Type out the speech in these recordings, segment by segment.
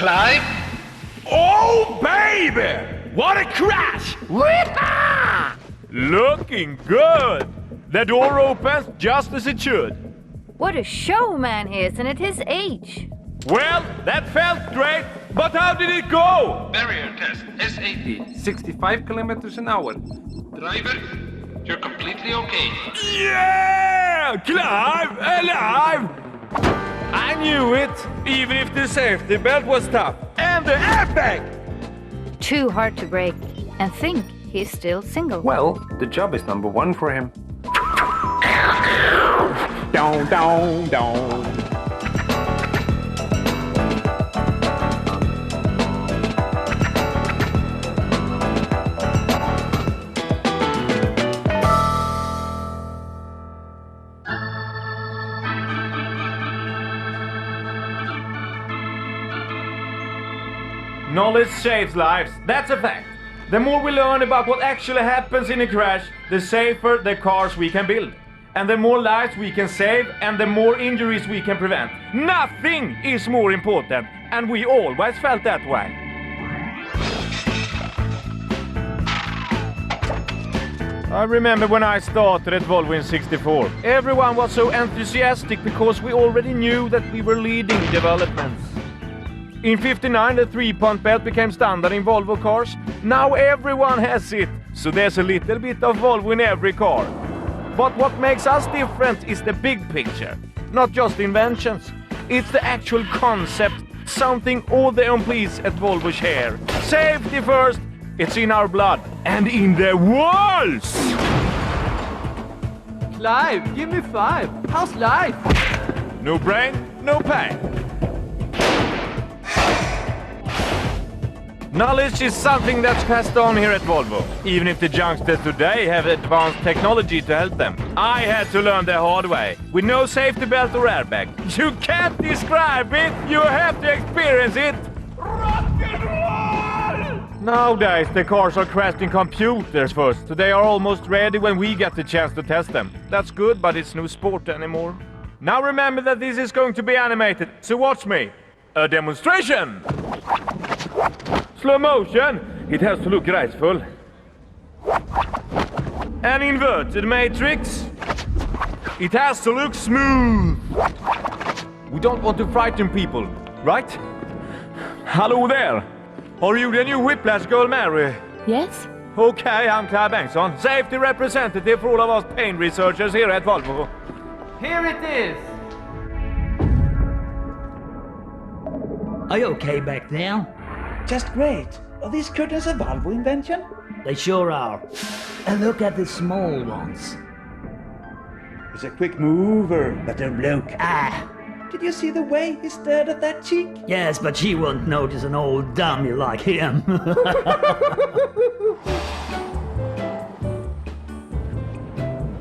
Clive? Oh, baby! What a crash! Wee-ha! Looking good! The door opens just as it should. What a showman he is, and at his age. Well, that felt great, but how did it go? Barrier test, S80. 65 kilometers an hour. Driver, you're completely okay. Yeah! Clive, alive! I knew it, even if the safety belt was tough. And the airbag! Too hard to break. And think, he's still single. Well, the job is number one for him. Down, down, down. Knowledge saves lives, that's a fact. The more we learn about what actually happens in a crash, the safer the cars we can build. And the more lives we can save, and the more injuries we can prevent. Nothing is more important, and we always felt that way. I remember when I started at Volvo in '64. Everyone was so enthusiastic because we already knew that we were leading developments. In '59, the three-point belt became standard in Volvo cars. Now everyone has it, so there's a little bit of Volvo in every car. But what makes us different is the big picture, not just inventions. It's the actual concept, something all the employees at Volvo share. Safety first, it's in our blood and in the walls! Clive, give me 5. How's life? No brain, no pain. Knowledge is something that's passed on here at Volvo, even if the youngsters today have advanced technology to help them. I had to learn the hard way, with no safety belt or airbag. You can't describe it, you have to experience it. Rock and roll! Nowadays the cars are crashed in computers first, so they are almost ready when we get the chance to test them. That's good, but it's no sport anymore. Now remember that this is going to be animated, so watch me. A demonstration! Slow motion, it has to look graceful. An inverted matrix, it has to look smooth. We don't want to frighten people, right? Hello there. Are you the new Whiplash girl, Mary? Yes? Okay, I'm Clive Bengtsson, safety representative for all of us pain researchers here at Volvo. Here it is. Are you okay back there? Just great. Are these curtains a Volvo invention? They sure are. And look at the small ones. He's a quick mover, but a bloke. Ah, Did you see the way he stared at that cheek? yes, but she won't notice an old dummy like him.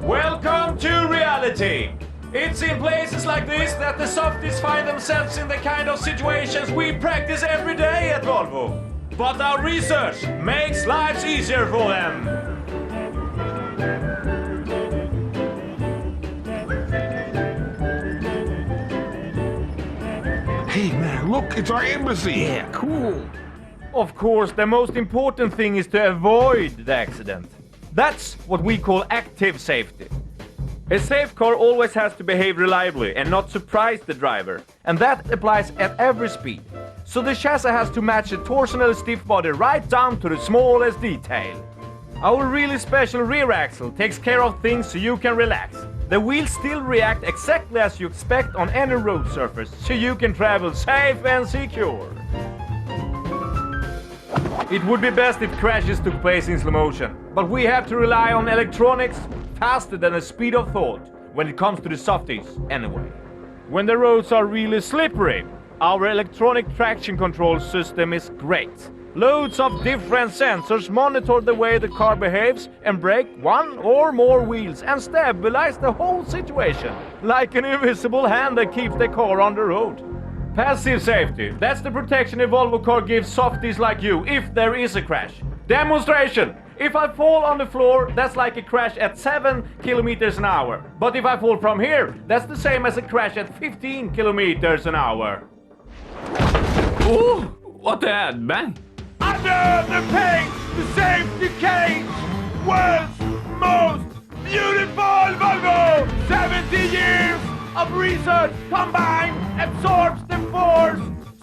Welcome to reality! It's in places like this that the softies find themselves in the kind of situations we practice every day at Volvo. But our research makes lives easier for them. Hey man, look, it's our embassy. Yeah, cool. Of course, the most important thing is to avoid the accident. That's what we call active safety. A safe car always has to behave reliably and not surprise the driver. And that applies at every speed. So the chassis has to match the torsional stiff body right down to the smallest detail. Our really special rear axle takes care of things so you can relax. The wheels still react exactly as you expect on any road surface, so you can travel safe and secure. It would be best if crashes took place in slow motion, but we have to rely on electronics faster than the speed of thought when it comes to the softies anyway. When the roads are really slippery, our electronic traction control system is great. Loads of different sensors monitor the way the car behaves and brake one or more wheels and stabilize the whole situation, like an invisible hand that keeps the car on the road. Passive safety, that's the protection a Volvo car gives softies like you if there is a crash. Demonstration! If I fall on the floor, that's like a crash at 7 kilometers an hour. But if I fall from here, that's the same as a crash at 15 kilometers an hour. Oh, what happened? Under the paint, the safety cage, world's most beautiful Volvo. 70 years of research combined absorbs the force.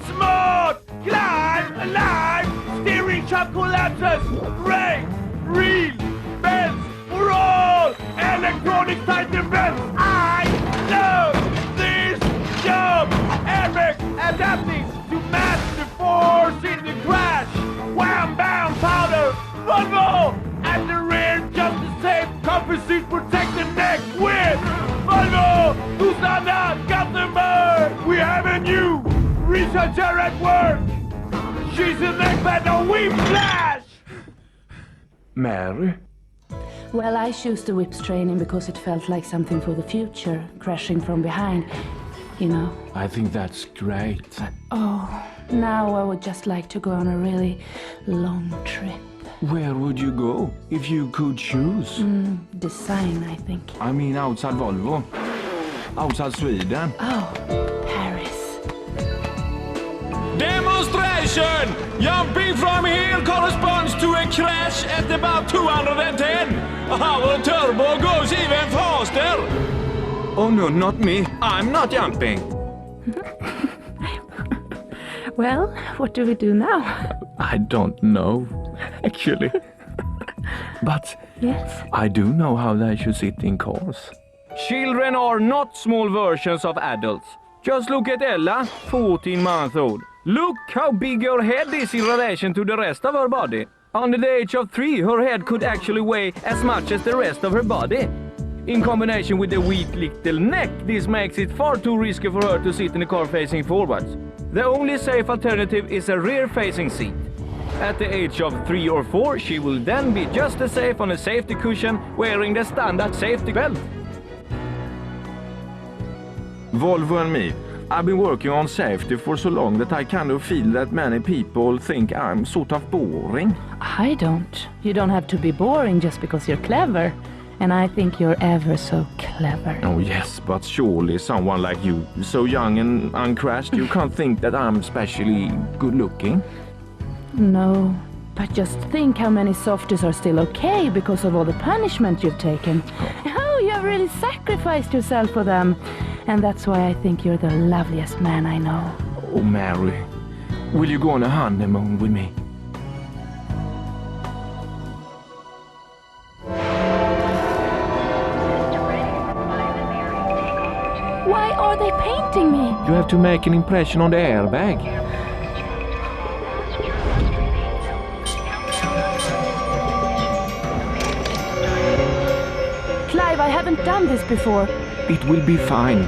Smart, Clive, alive, steering shock collapses, brake, reel, belts for all, electronic tighten belts. I love this job. Airbags adapting to match the force in the crash. Wham bam powder, Volvo at the rear, just the same composite protect the neck with Volvo. To stand out, Gothenburg. We have a new researcher at work. She's an expert on whiplash. Mary? Well, I chose the whips training because it felt like something for the future, crashing from behind, you know. I think that's great. Oh, now I would just like to go on a really long trip. Where would you go if you could choose? Design, I think. I mean outside Volvo. Outside Sweden. Oh, Paris. Demonstration! Jumping from here corresponds to a crash at about 210. Our turbo goes even faster. Oh no, not me. I'm not jumping. Well, what do we do now? I don't know, actually. But Yes? I do know how they should sit in cars. Children are not small versions of adults. Just look at Ella, 14 months old. Look how big her head is in relation to the rest of her body. Under the age of 3, her head could actually weigh as much as the rest of her body. In combination with the weak little neck, this makes it far too risky for her to sit in the car facing forwards. The only safe alternative is a rear-facing seat. At the age of 3 or 4, she will then be just as safe on a safety cushion wearing the standard safety belt. Volvo and me, I've been working on safety for so long that I kind of feel that many people think I'm sort of boring. I don't. You don't have to be boring just because you're clever. And I think you're ever so clever. Oh yes, but surely someone like you, so young and uncrashed, you can't think that I'm especially good looking. No, but just think how many softies are still okay because of all the punishment you've taken. Oh, you have really sacrificed yourself for them. And that's why I think you're the loveliest man I know. Oh Mary, will you go on a honeymoon with me? Why are they painting me? You have to make an impression on the airbag. Clive, I haven't done this before. It will be fine.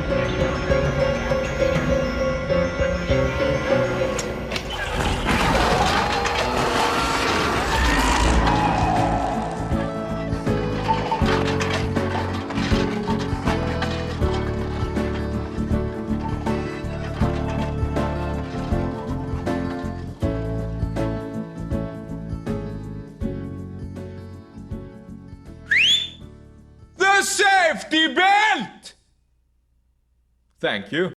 The safety belt! Thank you.